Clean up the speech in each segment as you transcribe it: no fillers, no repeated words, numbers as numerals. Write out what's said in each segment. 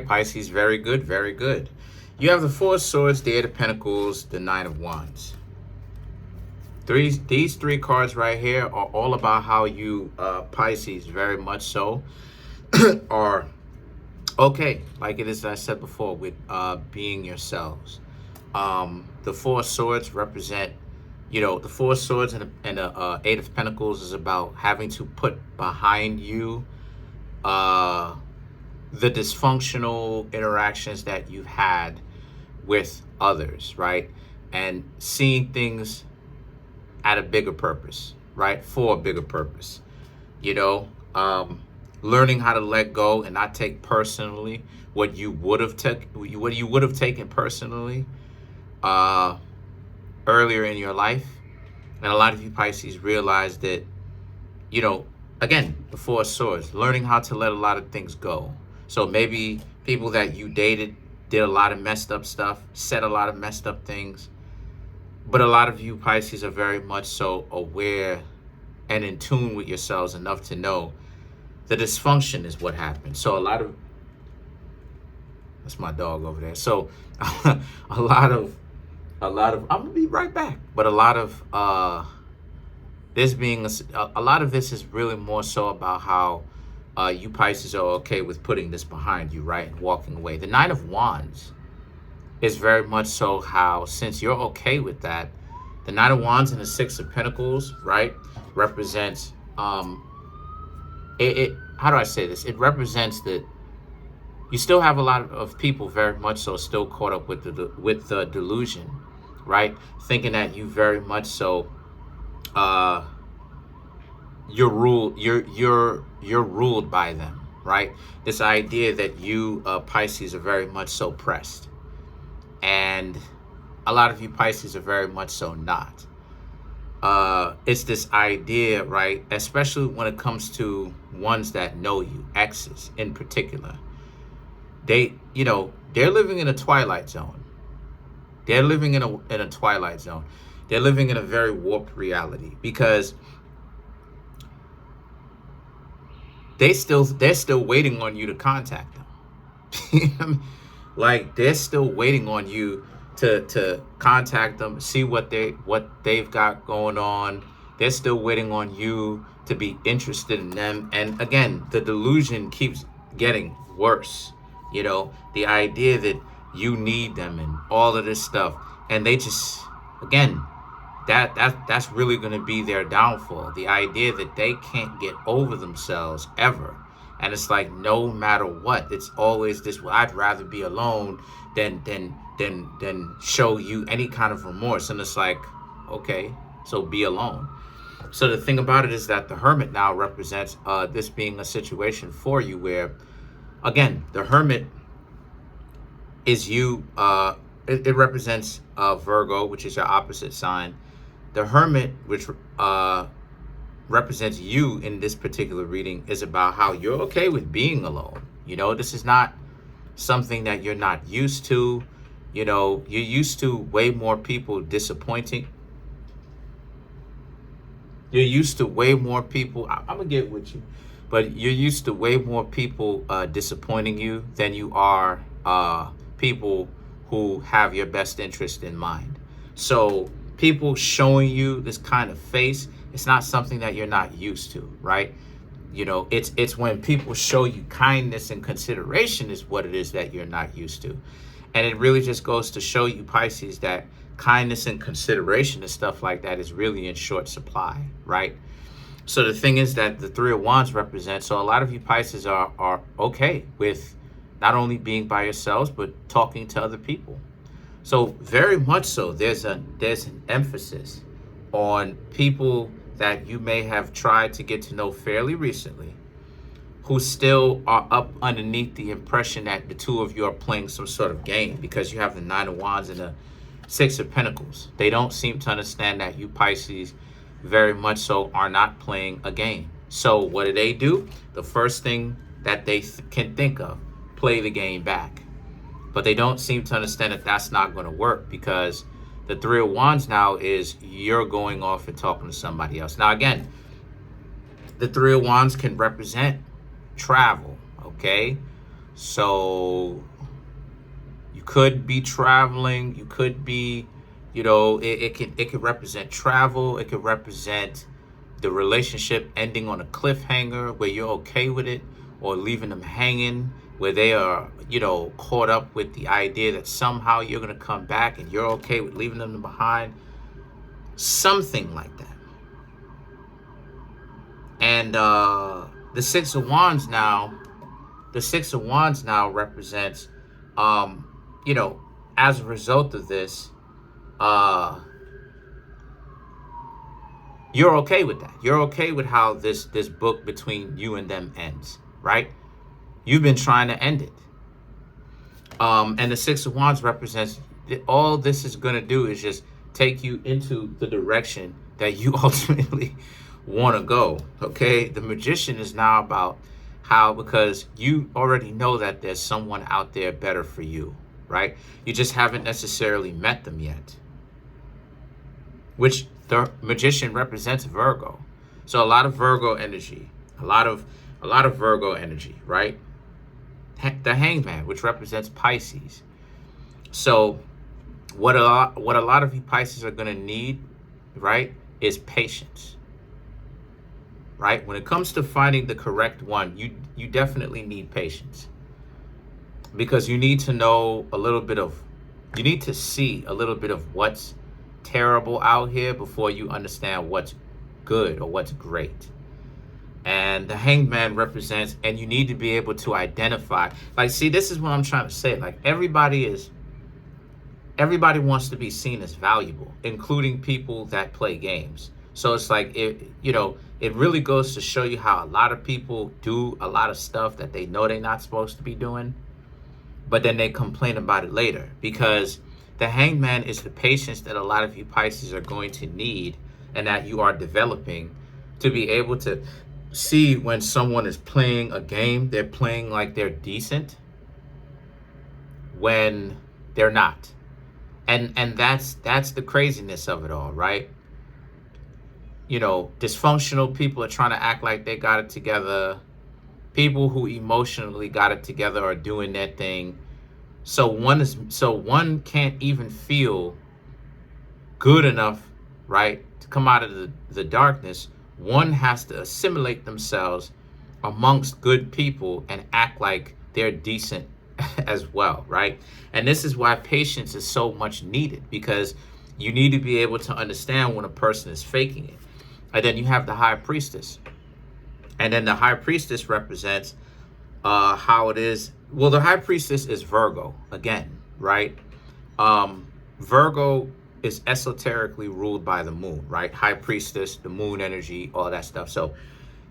Pisces, very good, very good. You have the Four of Swords, the Eight of Pentacles, the Nine of Wands. These three cards right here are all about how you, Pisces, very much so, are okay, like it is, I said before, with being yourselves. The Four of Swords represent, the Four of Swords and the Eight of Pentacles is about having to put behind you the dysfunctional interactions that you've had with others, right? And seeing things at a bigger purpose, right? For a bigger purpose, learning how to let go and not take personally what you would have taken personally earlier in your life. And a lot of you Pisces realize that, again, the Four of Swords, learning how to let a lot of things go. So maybe people that you dated did a lot of messed up stuff, said a lot of messed up things. But a lot of you Pisces are very much so aware and in tune with yourselves enough to know the dysfunction is what happened. So that's my dog over there. So a lot of, I'm gonna be right back. But a lot of this being a lot of this is really more so about how you Pisces are okay with putting this behind you, right, and walking away. The Nine of Wands is very much so how, since you're okay with that, the Nine of Wands and the Six of Pentacles, right, represents how do I say this? It represents that you still have a lot of people very much so still caught up with the delusion, right? Thinking that you very much so you're ruled by them, right? This idea that you Pisces are very much so pressed, and a lot of you Pisces are very much so not. It's this idea, right, especially when it comes to ones that know you, exes in particular. They're living in a twilight zone. They're living in a twilight zone. They're living in a very warped reality because they're still waiting on you to contact them. Like, they're still waiting on you to contact them, see what they've got going on. They're still waiting on you to be interested in them. And again, the delusion keeps getting worse. The idea that you need them and all of this stuff, and they just, again, that's really going to be their downfall. The idea that they can't get over themselves ever. And it's like, no matter what, it's always this, well, I'd rather be alone than show you any kind of remorse. And it's like, okay, so be alone. So the thing about it is that the Hermit now represents this being a situation for you where, again, the Hermit is you, it represents Virgo, which is your opposite sign. The Hermit, which represents you in this particular reading, is about how you're okay with being alone. This is not something that you're not used to. You're used to way more people disappointing. You're used to way more people, I'm gonna get with you, but you're used to way more people disappointing you than you are people who have your best interest in mind. So people showing you this kind of face, it's not something that you're not used to, right? It's when people show you kindness and consideration is what it is that you're not used to. And it really just goes to show you, Pisces, that kindness and consideration and stuff like that is really in short supply, right? So the thing is that the Three of Wands represents, so a lot of you Pisces are okay with not only being by yourselves, but talking to other people. So very much so, there's an emphasis on people that you may have tried to get to know fairly recently, who still are up underneath the impression that the two of you are playing some sort of game, because you have the Nine of Wands and the Six of Pentacles. They don't seem to understand that you Pisces very much so are not playing a game. So what do? The first thing that they can think of, play the game back. But they don't seem to understand that that's not going to work, because the Three of Wands now is you're going off and talking to somebody else. Now, again, the Three of Wands can represent travel, okay? So you could be traveling, you could be, it could represent travel, it could represent the relationship ending on a cliffhanger where you're okay with it, or leaving them hanging where they are, caught up with the idea that somehow you're going to come back and you're okay with leaving them behind. Something like that. And the Six of Wands now represents, as a result of this, you're okay with that. You're okay with how this book between you and them ends, right? You've been trying to end it. And the Six of Wands represents all this is going to do is just take you into the direction that you ultimately want to go. Okay. The Magician is now about how, because you already know that there's someone out there better for you, right? You just haven't necessarily met them yet, which the Magician represents Virgo. So a lot of Virgo energy, a lot of Virgo energy, right? The Hangman, which represents Pisces. So what a lot of you Pisces are going to need, right, is patience. Right? When it comes to finding the correct one, you definitely need patience, because you need to know you need to see a little bit of what's terrible out here before you understand what's good or what's great. And the Hangman represents, and you need to be able to identify, like, see, this is what I'm trying to say. Like, everybody wants to be seen as valuable, including people that play games. So it's like, it really goes to show you how a lot of people do a lot of stuff that they know they're not supposed to be doing, but then they complain about it later, because the Hangman is the patience that a lot of you Pisces are going to need, and that you are developing to be able to see when someone is playing a game, they're playing like they're decent when they're not. And that's the craziness of it all, right? Dysfunctional people are trying to act like they got it together. People who emotionally got it together are doing their thing. So one can't even feel good enough, right, to come out of the darkness. One has to assimilate themselves amongst good people and act like they're decent as well, right? And this is why patience is so much needed, because you need to be able to understand when a person is faking it. And then you have the High Priestess. And then the High Priestess represents how it is. Well, the High Priestess is Virgo again, right? Virgo is esoterically ruled by the moon, right? High Priestess, the moon energy, all that stuff. So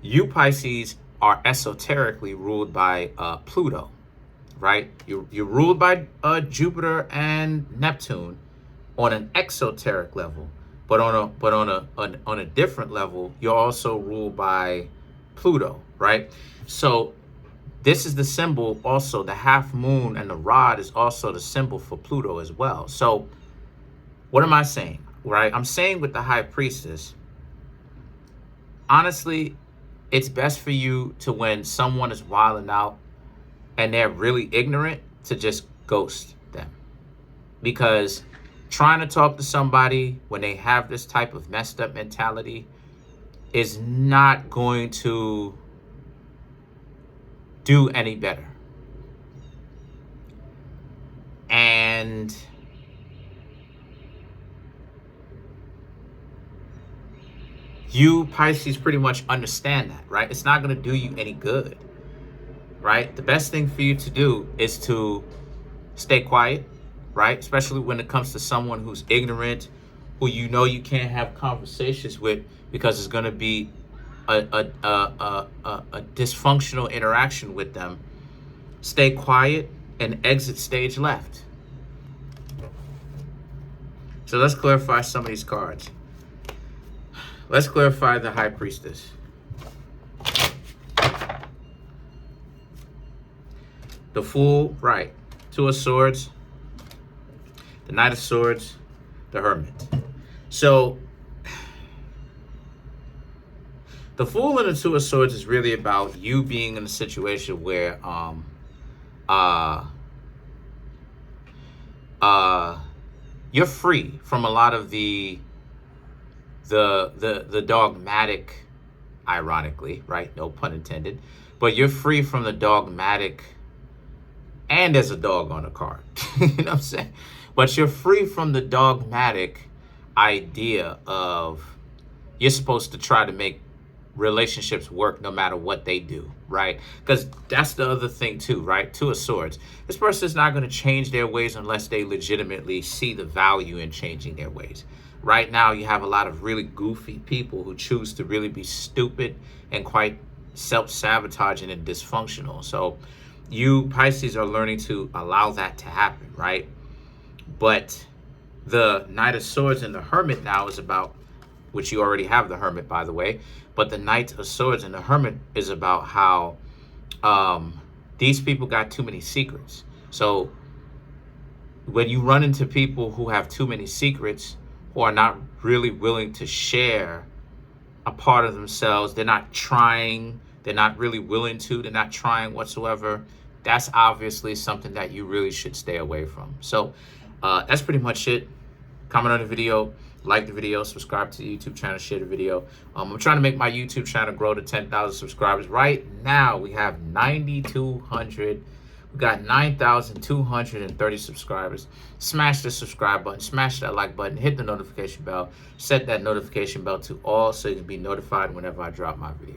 you Pisces are esoterically ruled by Pluto, right? You're ruled by Jupiter and Neptune on an exoteric level, but on a different level, you're also ruled by Pluto, right? So this is the symbol also. The half moon and the rod is also the symbol for Pluto as well. So what am I saying, right? I'm saying with the High Priestess, honestly, it's best for you to, when someone is wilding out and they're really ignorant, to just ghost them. Because trying to talk to somebody when they have this type of messed up mentality is not going to do any better. And you Pisces pretty much understand that, right? It's not going to do you any good, right? The best thing for you to do is to stay quiet, right? Especially when it comes to someone who's ignorant, who you can't have conversations with, because it's going to be a dysfunctional interaction with them. Stay quiet and exit stage left. So let's clarify some of these cards. Let's clarify the High Priestess. The Fool, right. Two of Swords. The Knight of Swords. The Hermit. So the Fool and the Two of Swords is really about you being in a situation where uh, you're free from a lot of the dogmatic, ironically, right? No pun intended. But you're free from the dogmatic, and there's a dog on the card. You know what I'm saying? But you're free from the dogmatic idea of you're supposed to try to make relationships work no matter what they do, right? Because that's the other thing too, right? Two of Swords. This person is not going to change their ways unless they legitimately see the value in changing their ways. Right now, you have a lot of really goofy people who choose to really be stupid and quite self-sabotaging and dysfunctional. So you, Pisces, are learning to allow that to happen, right? But the Knight of Swords and the Hermit now is about, which you already have the Hermit, by the way, but the Knight of Swords and the Hermit is about how these people got too many secrets. So when you run into people who have too many secrets, who are not really willing to share a part of themselves, they're not trying, they're not really willing to, they're not trying whatsoever, that's obviously something that you really should stay away from. So that's pretty much it. Comment on the video, like the video, subscribe to the YouTube channel, share the video. I'm trying to make my YouTube channel grow to 10,000 subscribers. Right now, we have 9,200. We got 9,230 subscribers. Smash the subscribe button, smash that like button, hit the notification bell, set that notification bell to all so you can be notified whenever I drop my video.